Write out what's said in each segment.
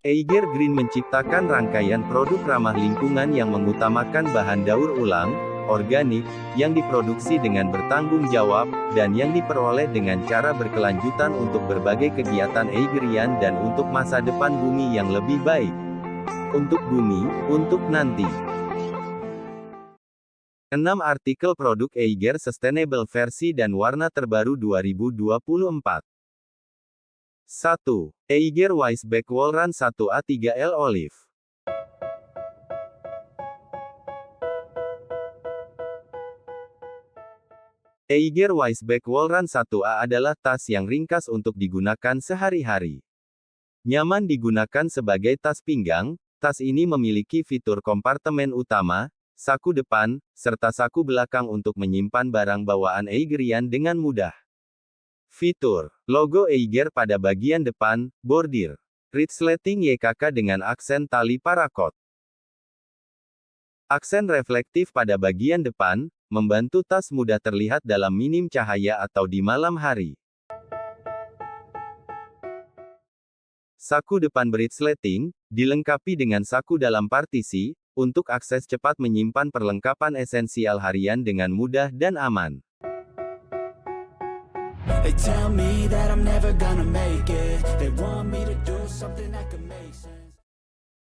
Eiger Green menciptakan rangkaian produk ramah lingkungan yang mengutamakan bahan daur ulang, organik, yang diproduksi dengan bertanggung jawab, dan yang diperoleh dengan cara berkelanjutan untuk berbagai kegiatan Eigerian dan untuk masa depan bumi yang lebih baik. Untuk bumi, untuk nanti. 6 artikel produk Eiger Sustainable versi dan warna terbaru 2024. 1. Eiger Wise Back Wall Run 1A3L Olive. Eiger Wise Back Wall Run 1A adalah tas yang ringkas untuk digunakan sehari-hari. Nyaman digunakan sebagai tas pinggang, tas ini memiliki fitur kompartemen utama, saku depan, serta saku belakang untuk menyimpan barang bawaan Eigerian dengan mudah. Fitur logo Eiger pada bagian depan, bordir resleting YKK dengan aksen tali parakot. Aksen reflektif pada bagian depan, membantu tas mudah terlihat dalam minim cahaya atau di malam hari. Saku depan resleting, dilengkapi dengan saku dalam partisi, untuk akses cepat menyimpan perlengkapan esensial harian dengan mudah dan aman. They tell me that I'm never gonna make it. They want me to do something that can make sense.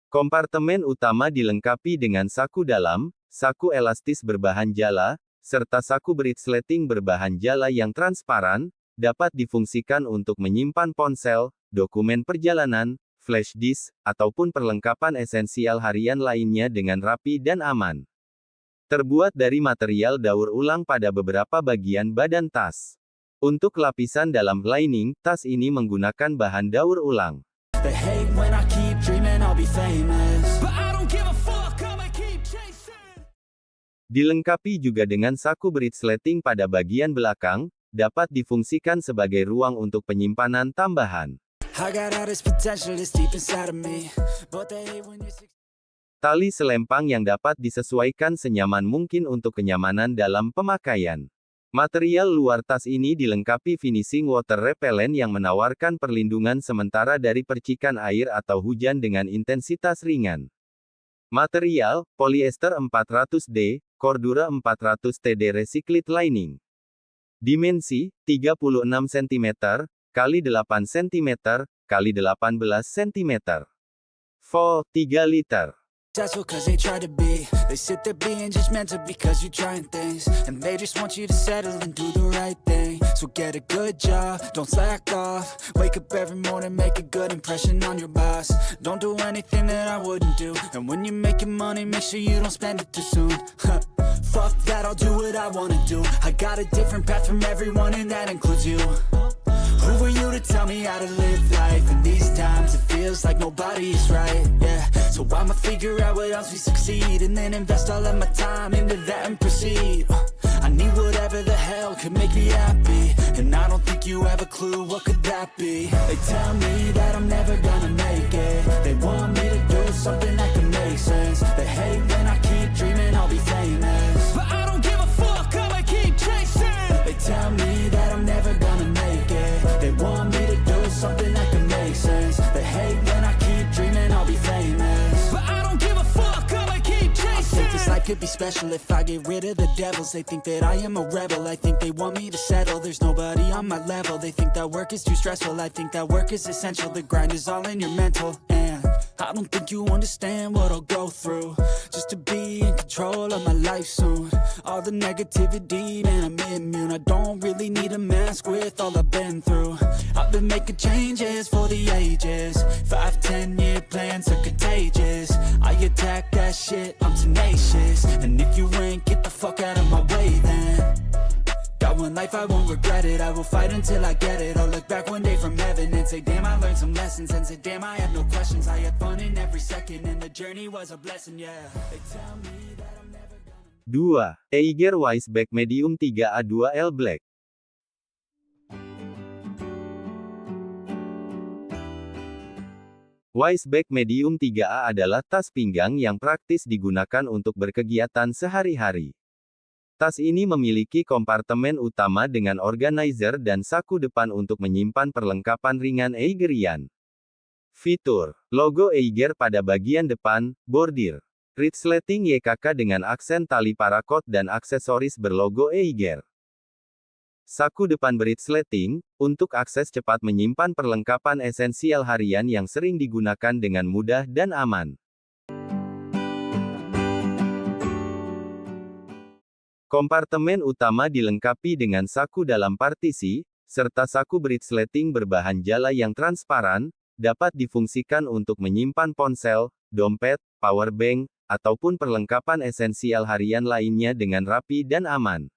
Kompartemen utama dilengkapi dengan saku dalam, saku elastis berbahan jala, serta saku resleting berbahan jala yang transparan, dapat difungsikan untuk menyimpan ponsel, dokumen perjalanan, flash disk, ataupun perlengkapan esensial harian lainnya dengan rapi dan aman. Terbuat dari material daur ulang pada beberapa bagian badan tas. Untuk lapisan dalam lining, tas ini menggunakan bahan daur ulang. Dilengkapi juga dengan saku resleting pada bagian belakang, dapat difungsikan sebagai ruang untuk penyimpanan tambahan. Tali selempang yang dapat disesuaikan senyaman mungkin untuk kenyamanan dalam pemakaian. Material luar tas ini dilengkapi finishing water repellent yang menawarkan perlindungan sementara dari percikan air atau hujan dengan intensitas ringan. Material, polyester 400D, Cordura 400TD Recycled Lining. Dimensi, 36 cm, x 8 cm, x 18 cm. Vol, 3 liter. Successful cause they try to be. They sit there being judgmental because you're trying things, and they just want you to settle and do the right thing. So get a good job, don't slack off. Wake up every morning, make a good impression on your boss. Don't do anything that I wouldn't do. And when you're making money, make sure you don't spend it too soon. Fuck that, I'll do what I wanna do. I got a different path from everyone and that includes you. Who are you to tell me how to live life? In these times it feels like nobody's right, yeah. So I'ma figure out what else we succeed, and then invest all of my time into that and proceed. I need whatever the hell could make me happy, and I don't think you have a clue what could that be. They tell me that I'm never gonna make it. They want me to do something that can make sense. They hate when I keep dreaming I'll be famous, but I don't give a fuck, I'ma keep chasing. They tell me that I'm never gonna make it. They want me to do something that can make sense. They hate when I keep dreaming I'll be famous, but I don't give a fuck, I'ma keep chasing. I think this life could be special if I get rid of the devils. They think that I am a rebel, I think they want me to settle. There's nobody on my level. They think that work is too stressful, I think that work is essential. The grind is all in your mental, and I don't think you understand what I'll go through just to be in control of my life soon. All the negativity, man, I'm immune. I don't really need a mask with all I've been through. I've been making changes for the ages. 5-10 year plans are contagious. I attack that shit, I'm tenacious. And if you ain't, get the fuck out of my way then. Got one life, I won't regret it. I will fight until I get it. I'll look back one day from heaven and say, damn, I learned some lessons. And say, damn, I had no questions. I had fun in every second, and the journey was a blessing, yeah. They tell me that I'm never gonna... 2. Eiger Wise Back Medium 3A2L Black. Wise Back Medium 3A adalah tas pinggang yang praktis digunakan untuk berkegiatan sehari-hari. Tas ini memiliki kompartemen utama dengan organizer dan saku depan untuk menyimpan perlengkapan ringan Eigerian. Fitur. Logo Eiger pada bagian depan, bordir. Resleting YKK dengan aksen tali paracord dan aksesoris berlogo Eiger. Saku depan beresleting, untuk akses cepat menyimpan perlengkapan esensial harian yang sering digunakan dengan mudah dan aman. Kompartemen utama dilengkapi dengan saku dalam partisi, serta saku beresleting berbahan jala yang transparan, dapat difungsikan untuk menyimpan ponsel, dompet, power bank, ataupun perlengkapan esensial harian lainnya dengan rapi dan aman.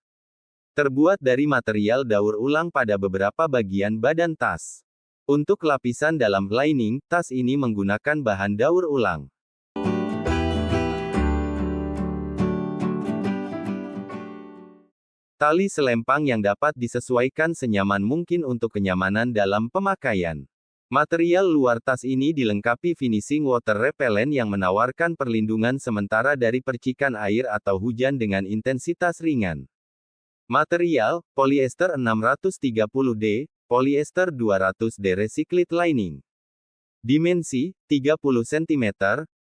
Terbuat dari material daur ulang pada beberapa bagian badan tas. Untuk lapisan dalam lining, tas ini menggunakan bahan daur ulang. Tali selempang yang dapat disesuaikan senyaman mungkin untuk kenyamanan dalam pemakaian. Material luar tas ini dilengkapi finishing water repellent yang menawarkan perlindungan sementara dari percikan air atau hujan dengan intensitas ringan. Material, polyester 630D, polyester 200D recycled lining. Dimensi, 30 cm,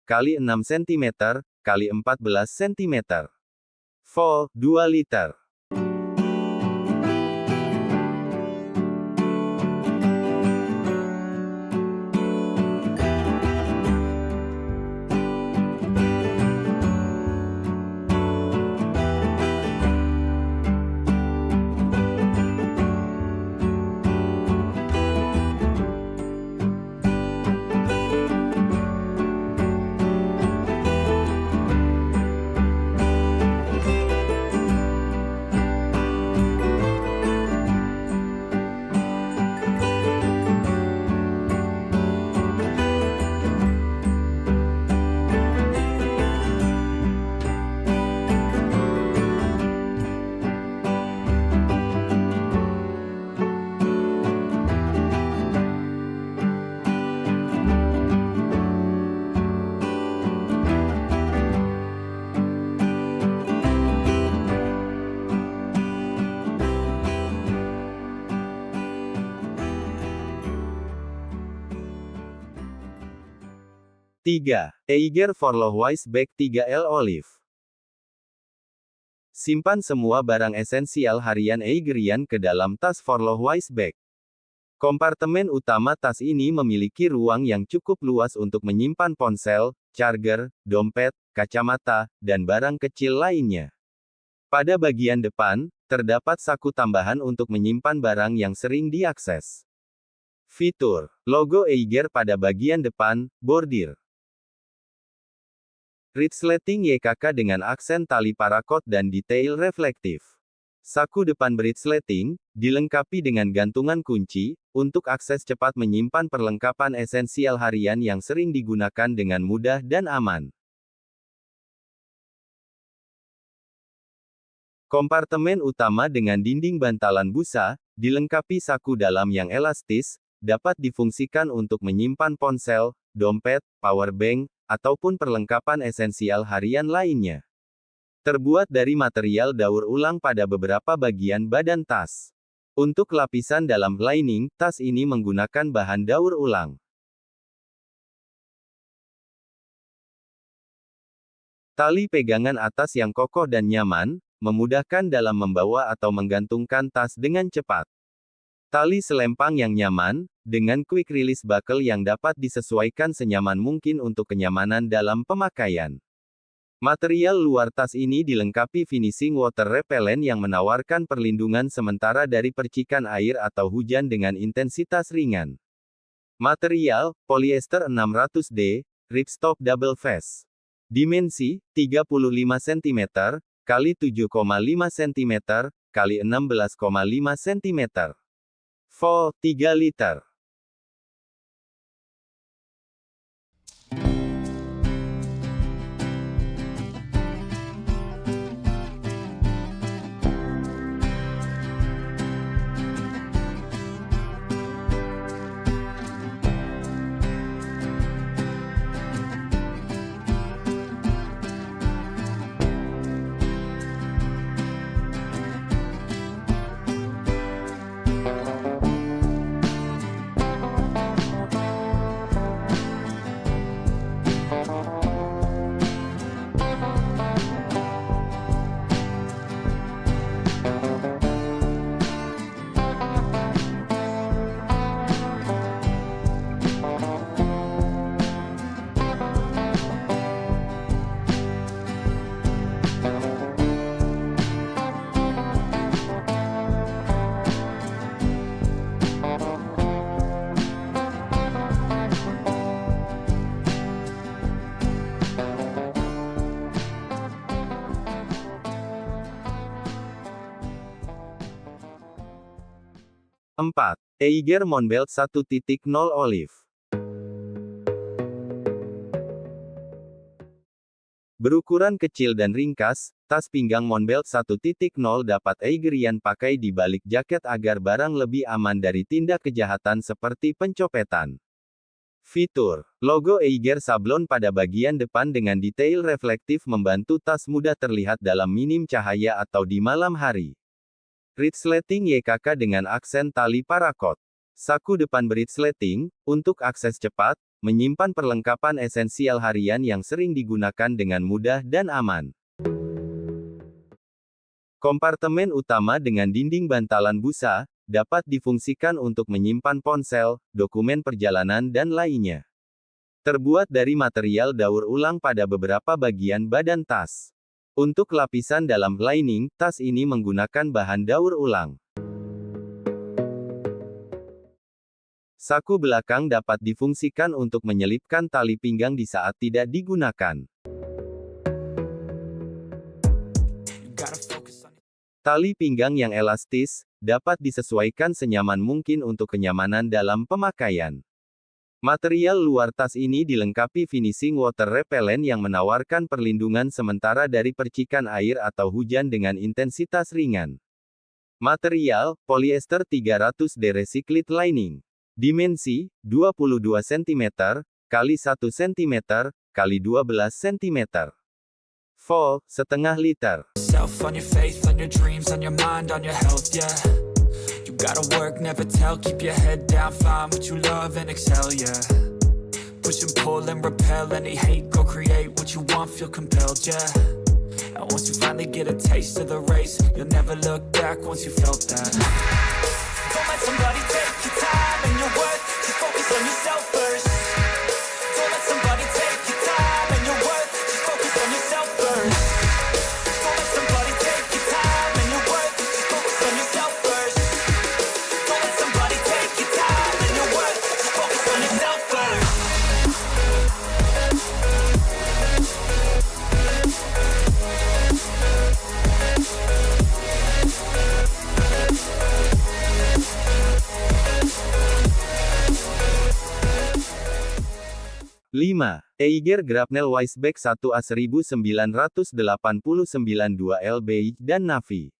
x 6 cm, x 14 cm. Vol, 2 liter. Tiga. Eiger Forloh-Wise Bag 3L Olive. Simpan semua barang esensial harian Eigerian ke dalam tas Forloh-Wise Bag. Kompartemen utama tas ini memiliki ruang yang cukup luas untuk menyimpan ponsel, charger, dompet, kacamata, dan barang kecil lainnya. Pada bagian depan, terdapat saku tambahan untuk menyimpan barang yang sering diakses. Fitur. Logo Eiger pada bagian depan, bordir. Resleting YKK dengan aksen tali paracord dan detail reflektif. Saku depan beresleting, dilengkapi dengan gantungan kunci, untuk akses cepat menyimpan perlengkapan esensial harian yang sering digunakan dengan mudah dan aman. Kompartemen utama dengan dinding bantalan busa, dilengkapi saku dalam yang elastis, dapat difungsikan untuk menyimpan ponsel, dompet, power bank, ataupun perlengkapan esensial harian lainnya. Terbuat dari material daur ulang pada beberapa bagian badan tas. Untuk lapisan dalam lining, tas ini menggunakan bahan daur ulang. Tali pegangan atas yang kokoh dan nyaman, memudahkan dalam membawa atau menggantungkan tas dengan cepat. Tali selempang yang nyaman, dengan quick release buckle yang dapat disesuaikan senyaman mungkin untuk kenyamanan dalam pemakaian. Material luar tas ini dilengkapi finishing water repellent yang menawarkan perlindungan sementara dari percikan air atau hujan dengan intensitas ringan. Material, polyester 600D, ripstop double face. Dimensi, 35 cm, x 7,5 cm, x 16,5 cm. Vol, 3 liter. 4. Eiger Moonbelt 1.0 Olive. Berukuran kecil dan ringkas, tas pinggang Moonbelt 1.0 dapat Eigerian pakai di balik jaket agar barang lebih aman dari tindak kejahatan seperti pencopetan. Fitur logo Eiger sablon pada bagian depan dengan detail reflektif membantu tas mudah terlihat dalam minim cahaya atau di malam hari. Resleting YKK dengan aksen tali parakot. Saku depan beresleting, untuk akses cepat, menyimpan perlengkapan esensial harian yang sering digunakan dengan mudah dan aman. Kompartemen utama dengan dinding bantalan busa, dapat difungsikan untuk menyimpan ponsel, dokumen perjalanan dan lainnya. Terbuat dari material daur ulang pada beberapa bagian badan tas. Untuk lapisan dalam lining, tas ini menggunakan bahan daur ulang. Saku belakang dapat difungsikan untuk menyelipkan tali pinggang di saat tidak digunakan. Tali pinggang yang elastis, dapat disesuaikan senyaman mungkin untuk kenyamanan dalam pemakaian. Material luar tas ini dilengkapi finishing water repellent yang menawarkan perlindungan sementara dari percikan air atau hujan dengan intensitas ringan. Material, polyester 300D recycled lining. Dimensi, 22 cm, x 1 cm, x 12 cm. Vol, setengah liter. You gotta work, never tell, keep your head down, find what you love and excel, yeah. Push and pull and repel any hate, go create what you want, feel compelled, yeah. And once you finally get a taste of the race, you'll never look back once you felt that. Don't let somebody take your time and your worth, just focus on yourself first. Don't let somebody take your time and your worth, just focus on yourself first. Don't let somebody take your time and your worth, just focus on yourself first. Don't let somebody take your time and your worth, just focus on yourself first. 5. Eiger Grapnel Wiseback 1A 1989 2L beige dan navy.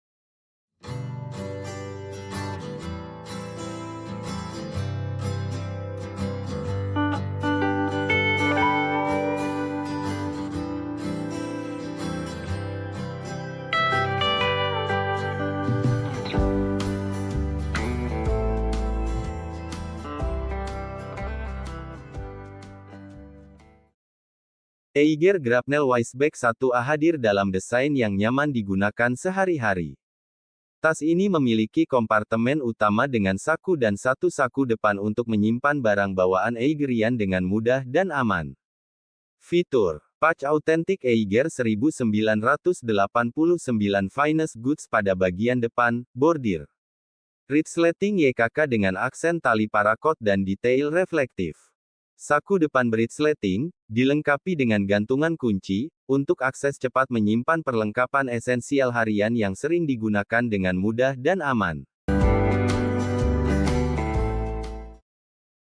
Eiger Grapnel Wiseback 1A hadir dalam desain yang nyaman digunakan sehari-hari. Tas ini memiliki kompartemen utama dengan saku dan satu saku depan untuk menyimpan barang bawaan Eigerian dengan mudah dan aman. Fitur Patch Authentic Eiger 1989 Finest Goods pada bagian depan, bordir. Resleting YKK dengan aksen tali parakot dan detail reflektif. Saku depan beresleting, dilengkapi dengan gantungan kunci, untuk akses cepat menyimpan perlengkapan esensial harian yang sering digunakan dengan mudah dan aman.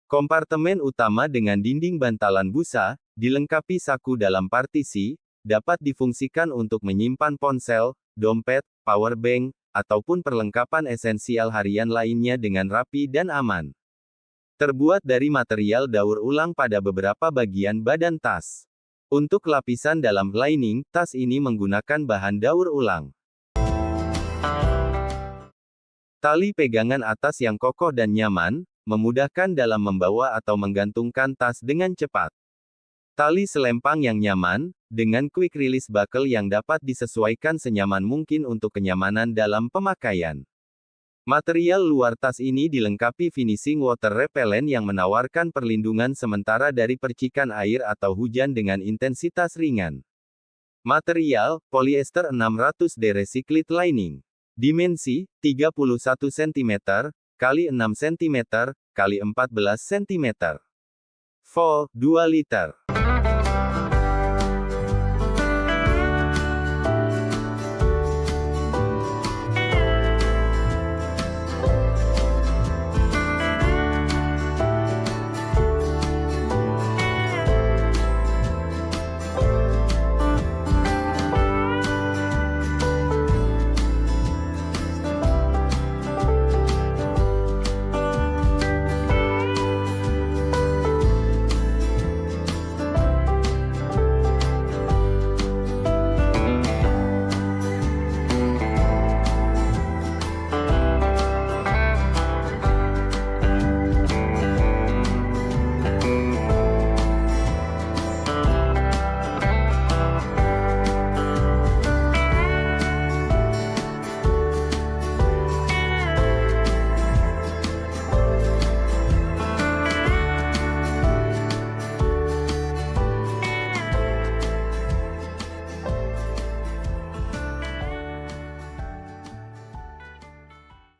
Kompartemen utama dengan dinding bantalan busa, dilengkapi saku dalam partisi, dapat difungsikan untuk menyimpan ponsel, dompet, powerbank, ataupun perlengkapan esensial harian lainnya dengan rapi dan aman. Terbuat dari material daur ulang pada beberapa bagian badan tas. Untuk lapisan dalam lining, tas ini menggunakan bahan daur ulang. Tali pegangan atas yang kokoh dan nyaman, memudahkan dalam membawa atau menggantungkan tas dengan cepat. Tali selempang yang nyaman, dengan quick release buckle yang dapat disesuaikan senyaman mungkin untuk kenyamanan dalam pemakaian. Material luar tas ini dilengkapi finishing water repellent yang menawarkan perlindungan sementara dari percikan air atau hujan dengan intensitas ringan. Material, polyester 600D recycled lining. Dimensi, 31 cm, x 6 cm, x 14 cm. Vol, 2 liter.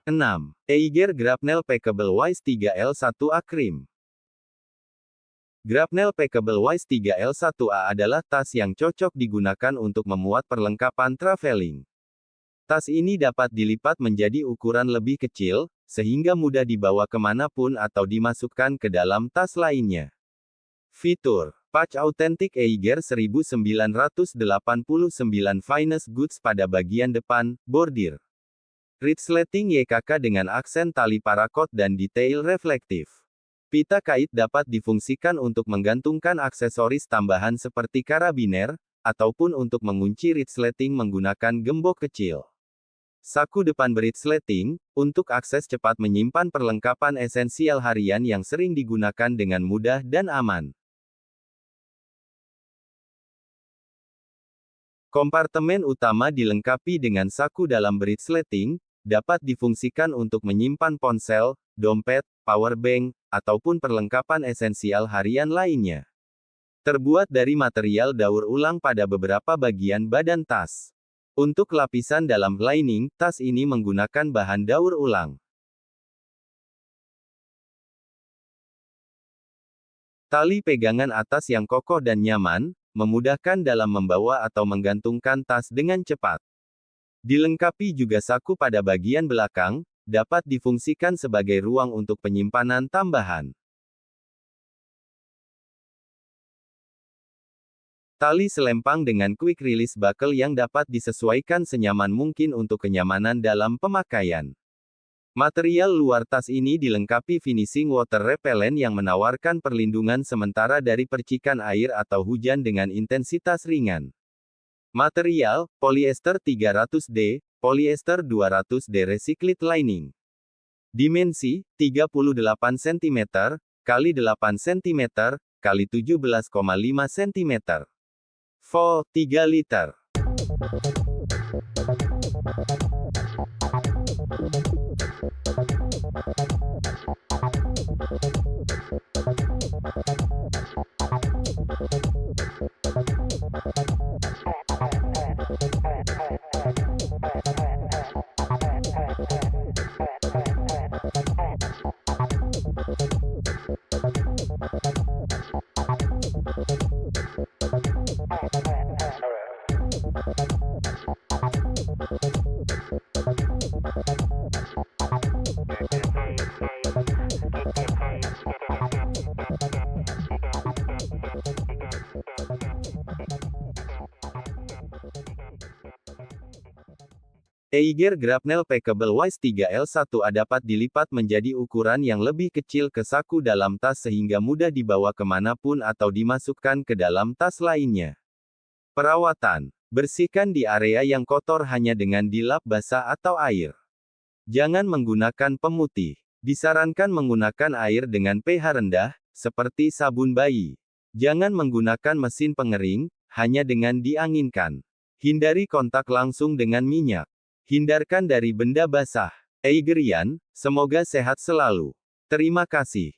6. Eiger Grapnel Packable Wise 3L1A Cream. Grapnel Packable Wise 3L1A adalah tas yang cocok digunakan untuk memuat perlengkapan traveling. Tas ini dapat dilipat menjadi ukuran lebih kecil, sehingga mudah dibawa kemanapun atau dimasukkan ke dalam tas lainnya. Fitur: Patch Authentic Eiger 1989 Finest Goods pada bagian depan, bordir. Resleting YKK dengan aksen tali paracord dan detail reflektif. Pita kait dapat difungsikan untuk menggantungkan aksesoris tambahan seperti karabiner, ataupun untuk mengunci resleting menggunakan gembok kecil. Saku depan beresleting, untuk akses cepat menyimpan perlengkapan esensial harian yang sering digunakan dengan mudah dan aman. Kompartemen utama dilengkapi dengan saku dalam beresleting, dapat difungsikan untuk menyimpan ponsel, dompet, powerbank, ataupun perlengkapan esensial harian lainnya. Terbuat dari material daur ulang pada beberapa bagian badan tas. Untuk lapisan dalam lining, tas ini menggunakan bahan daur ulang. Tali pegangan atas yang kokoh dan nyaman, memudahkan dalam membawa atau menggantungkan tas dengan cepat. Dilengkapi juga saku pada bagian belakang, dapat difungsikan sebagai ruang untuk penyimpanan tambahan. Tali selempang dengan quick release buckle yang dapat disesuaikan senyaman mungkin untuk kenyamanan dalam pemakaian. Material luar tas ini dilengkapi finishing water repellent yang menawarkan perlindungan sementara dari percikan air atau hujan dengan intensitas ringan. Material: polyester 300D, polyester 200D recycled lining. Dimensi: 38 cm, x 8 cm, x 17,5 cm. Vo, 3 liter. Eiger Grapnel Packable Wise 3L1A dapat dilipat menjadi ukuran yang lebih kecil ke saku dalam tas sehingga mudah dibawa kemanapun atau dimasukkan ke dalam tas lainnya. Perawatan: bersihkan di area yang kotor hanya dengan dilap basah atau air. Jangan menggunakan pemutih. Disarankan menggunakan air dengan pH rendah, seperti sabun bayi. Jangan menggunakan mesin pengering, hanya dengan dianginkan. Hindari kontak langsung dengan minyak. Hindarkan dari benda basah. Eigerian, semoga sehat selalu. Terima kasih.